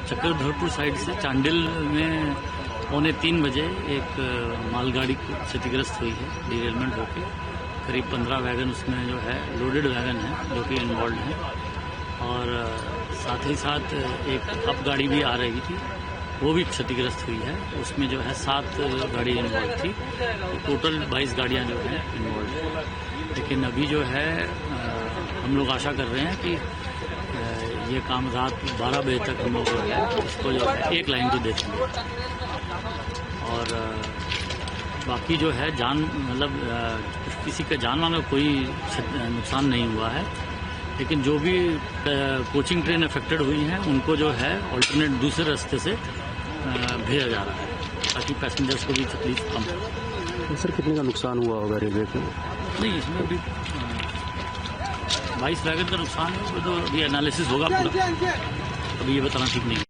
Chakradharpur side से चांडिल में 2:45 बजे एक मालगाड़ी क्षतिग्रस्त हुई है, डिरेलमेंट होकर। करीब 15 वैगन उसमें जो है लोडेड वैगन है जो कि इन्वॉल्व है, और साथ ही साथ एक अप गाड़ी भी आ रही थी, वो भी क्षतिग्रस्त हुई है। उसमें जो है 7 गाड़ी इन्वॉल्व थी, तो टोटल 22 गाड़ियाँ जो हैं इन्वॉल्व है। लेकिन अभी जो है हम लोग आशा कर रहे हैं कि ये काम रात 12 बजे तक हम लोग जो है इसको जो है एक लाइन को देखेंगे, और बाकी जो है किसी का जान माल में कोई नुकसान नहीं हुआ है। लेकिन जो भी कोचिंग ट्रेन अफेक्टेड हुई हैं उनको जो है ऑल्टरनेट दूसरे रास्ते से भेजा जा रहा है, ताकि पैसेंजर्स को भी तकलीफ कम हो। सर, कितने का नुकसान हुआ होगा रेलवे को? नहीं, इसमें अभी 22 वैगन का नुकसान है, तो अभी एनालिसिस होगा पूरा, अभी ये बताना ठीक नहीं है।